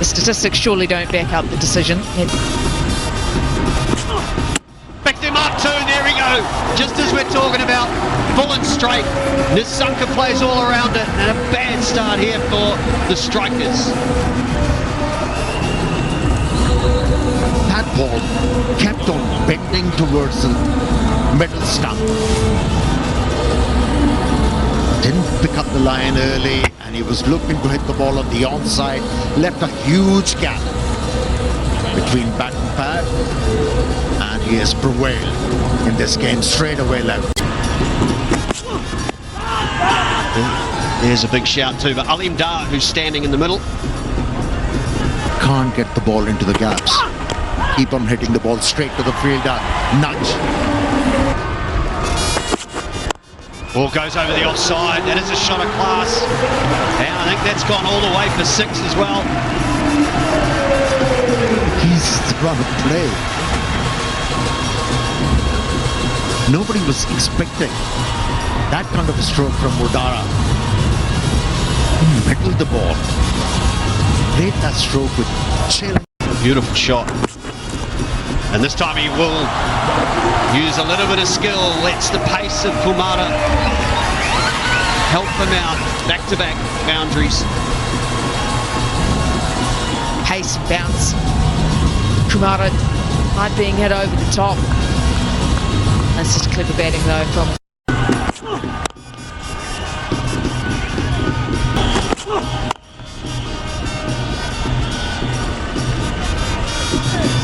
The statistics surely don't back up the decision. Picked him up too, there we go. Just as we're talking about, full and straight. Lanka plays all around it, and a bad start here for the strikers. That ball kept on bending towards the middle stump. Didn't pick up the line early, and he was looking to hit the ball on the onside. Left a huge gap between bat and pad, and he has prevailed in this game straight away left. There's a big shout too, but Alim Dar, who's standing in the middle. Can't get the ball into the gaps. Keep on hitting the ball straight to the fielder. Nudge. Ball goes over the offside. That is a shot of class. And I think that's gone all the way for 6 as well. He's run a play. Nobody was expecting that kind of a stroke from Odara. He middled the ball. Played that stroke with chill. Beautiful shot. And this time he will use a little bit of skill. Lets the pace of Kumara help him out. Back-to-back boundaries. Pace and bounce. Kumara might being hit over the top. That's just clever batting though from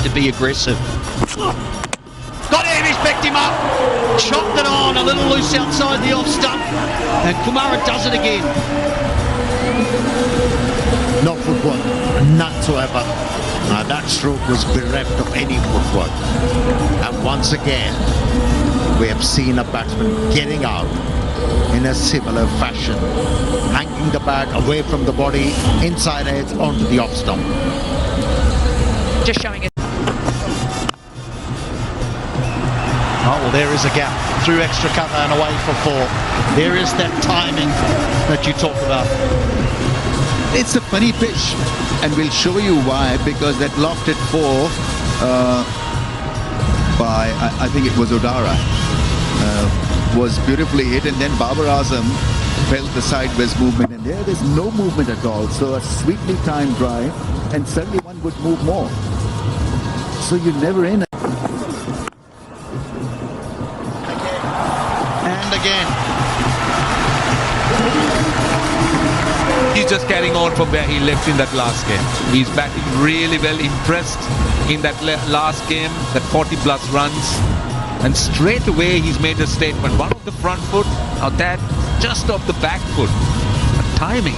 to be aggressive. Got him, he's picked him up. Chopped it on, a little loose outside the off stump. And Kumara does it again. No footwork, none whatsoever. That stroke was bereft of any footwork. And once again, we have seen a batsman getting out in a similar fashion, hanging the bat away from the body, inside edge onto the off stump. just showing it. Oh, well, there is a gap through extra cover and away for 4. There is that timing that you talk about. It's a funny pitch, and we'll show you why, because that lofted 4 by, I think it was Odara, was beautifully hit, and then Babar Azam felt the sideways movement, and there is no movement at all. So a sweetly timed drive, and suddenly one would move more. So you're never in. And again. He's just carrying on from where he left in that last game. He's batting really well, impressed in that last game, that 40 plus runs. And straight away he's made a statement. One of the front foot, now that just off the back foot. The timing.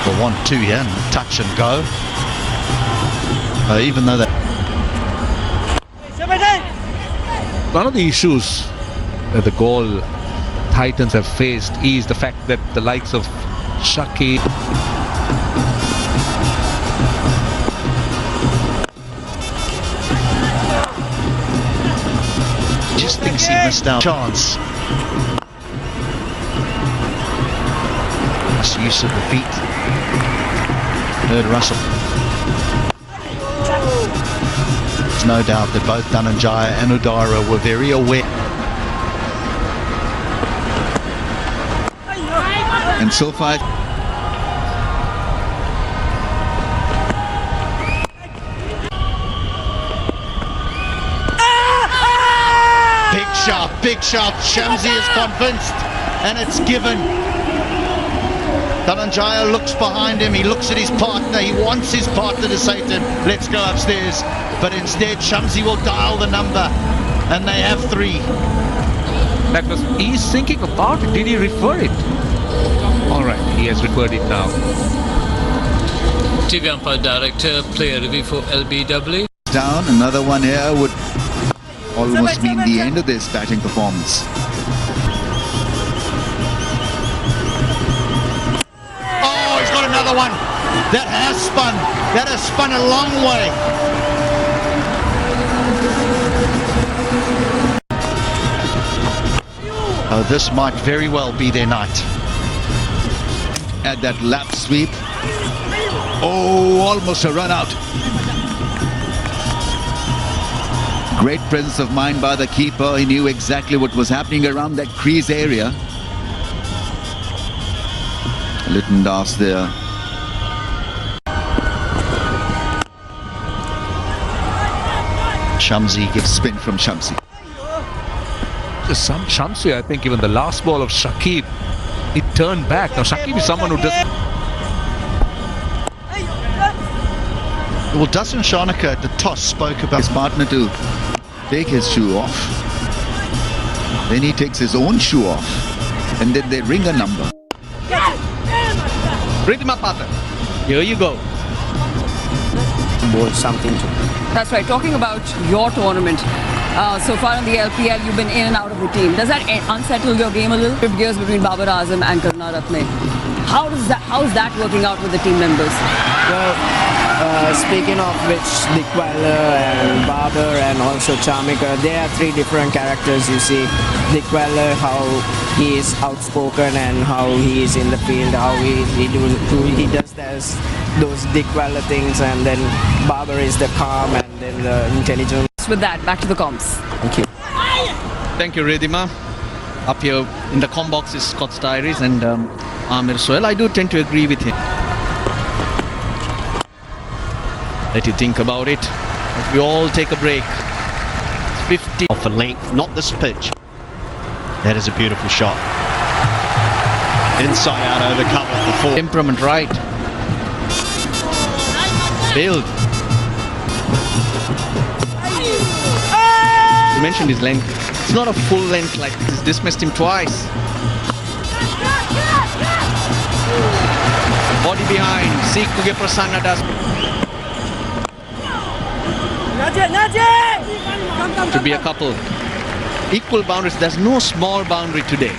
For 1-2, yeah, and touch and go. Even though that... One of the issues that the goal Titans have faced is the fact that the likes of Shaki, just thinks he missed out chance. Nice use of the feet. Heard Russell. There's no doubt that both Dhananjaya and Odara were very aware. And so far, Big shot. Shamsi is convinced, and it's given. Dhananjaya looks behind him, he looks at his partner, he wants his partner to say to him, let's go upstairs. But instead, Shamsi will dial the number, and they have 3. that was, he's thinking about it. Did he refer it? All right, he has referred it now. TV umpire director, player review for LBW. down, another one here would almost mean the end of this batting performance. Oh, he's got another one. That has spun a long way. Oh, this might very well be their night. at that lap sweep. Oh, almost a run out. Great presence of mind by the keeper. He knew exactly what was happening around that crease area. Litton Das there. Shamsi gives Spin from Shamsi. Shamsi, I think even the last ball of Shakib, he turned back. Now Shakib is someone who does. Well, Dasun Shanaka at the toss spoke about His partner to take his shoe off. Then he takes his own shoe off. And then they ring a number. Rhythm up, partner. Here you go. Something to. That's right. Talking about your tournament, so far in the LPL, you've been in and out of the team. Does that unsettle your game a little? 5 years between Babar Azam and Karunaratne. How is that working out with the team members? Well, speaking of which, Dikwaller and Babar and also Chamika, they are 3 different characters. You see, Dikwaller, how he is outspoken and how he is in the field, how he does those Dikwaller things, and then Babar is the calm and then the intelligent. With that, back to the comms. Thank you. Thank you, Ridhima. Up here in the com box is Scott's Diaries and Amir Sohail. I do tend to agree with him. Let you think about it. As we all take a break. 50 Off a length, not this pitch. That is a beautiful shot. Inside out over cover for 4. temperament, right? Build. You mentioned his length. It's not a full length like this. He's dismissed him twice. Body behind. Seekuge Prasanna does. To be a couple. Equal boundaries. There's no small boundary today.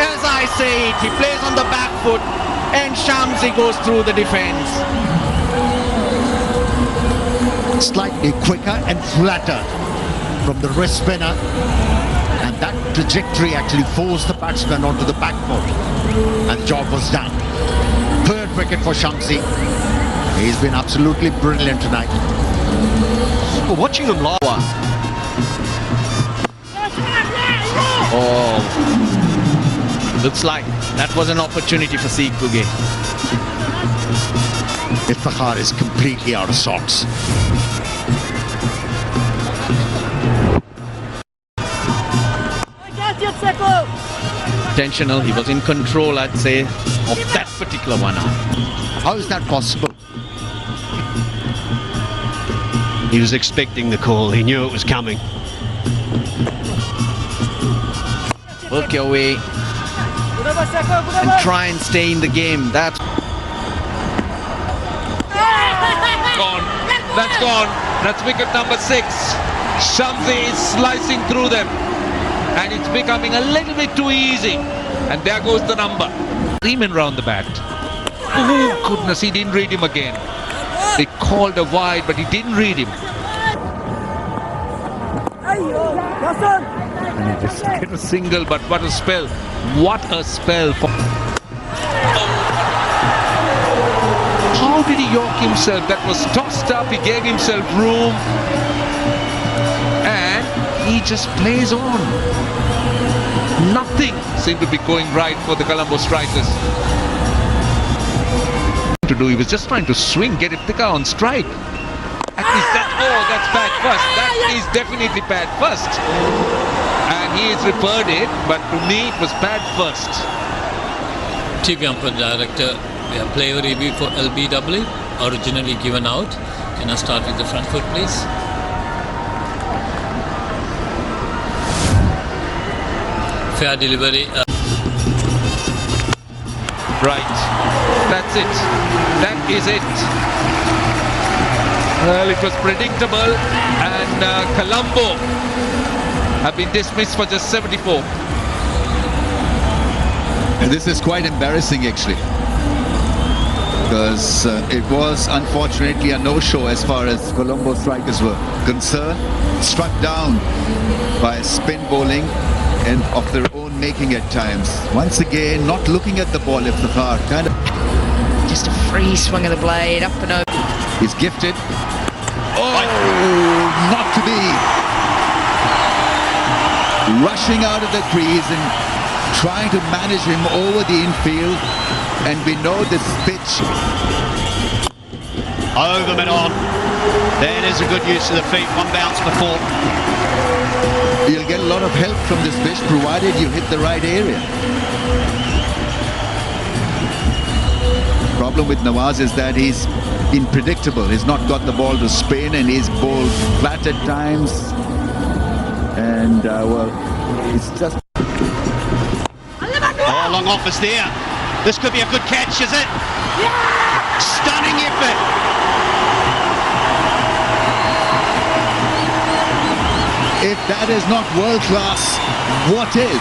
As I say it, he plays on the back foot and Shamsi goes through the defense. Slightly quicker and flatter from the wrist spinner, and that trajectory actually forced the batsman onto the back foot, and the job was done. 3rd wicket for Shamsi. He's been absolutely brilliant tonight. Well, watching him live. Oh, looks like that was an opportunity for Seekuge. Iftikhar is completely out of sorts. Intentional, he was in control, I'd say, of that particular one out. How is that possible? He was expecting the call. He knew it was coming. Work your way and try and stay in the game. That's Gone. That's gone. That's wicket number 6. Shamsi is slicing through them. And it's becoming a little bit too easy. And there goes the number. Freeman round the bat. Oh, goodness, he didn't read him again. They called a wide, but he didn't read him. And he just hit a single, but what a spell. What a spell. How did he york himself? That was tossed up. He gave himself room. And he just plays on. Nothing seemed to be going right for the Colombo strikers. He was just trying to swing, get it thicker on strike. At least that, oh, that's bad first. That is definitely bad first. And he has referred it, but to me it was bad first. TV umpire director, we have player review for LBW, originally given out. Can I start with the front foot, please? Fair delivery. Right. That's it. That is it. Well, it was predictable, and Colombo have been dismissed for just 74. And this is quite embarrassing actually, because it was unfortunately a no-show as far as Colombo strikers were concerned. Struck down by spin bowling and of their own making at times. Once again, not looking at the ball, Iftikhar. Kind of Just a free swing of the blade, up and over. is gifted. Oh, not to be. Rushing out of the crease and trying to manage him over the infield. And we know this pitch. Overman on. That is a good use of the feet. One bounce before. You'll get a lot of help from this pitch provided you hit the right area. Problem with Nawaz is that he's unpredictable. He's not got the ball to spin and he's bowled flat at times. And well, it's just. Oh, long offers there. This could be a good catch, is it? Yeah! Stunning effort. If that is not world class, what is?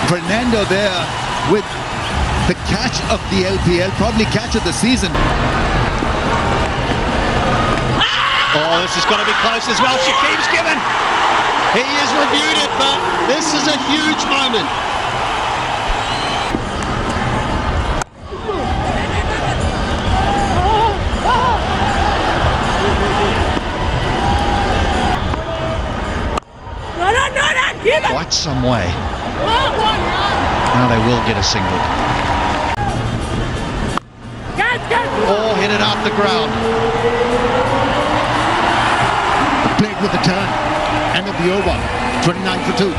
Fernando there with the catch of the LPL, probably catch of the season. Oh, this has got to be close as well. Shakib's given. He has reviewed it, but this is a huge moment. Quite some way. Now they will get a single. Oh, hit it out the ground. Played with the turn. End of the over. 29 for 2.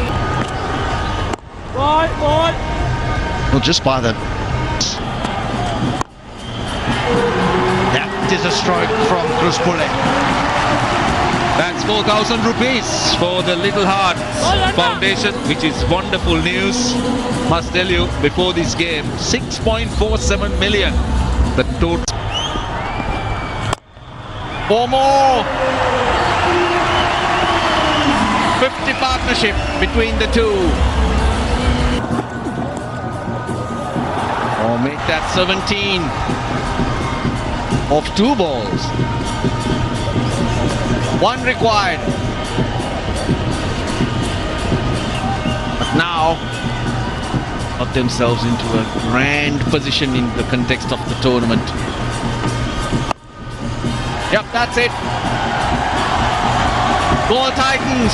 Well, just by the... That is a stroke from Kruspule. That's 4,000 rupees for the Little Hearts Foundation, which is wonderful news. Must tell you, before this game, 6.47 million. The total. 4 more. 50 partnership between the two. Or make that 17 of 2 balls. 1 required. But now got themselves into a grand position in the context of the tournament. Yep, that's it. Goal Titans.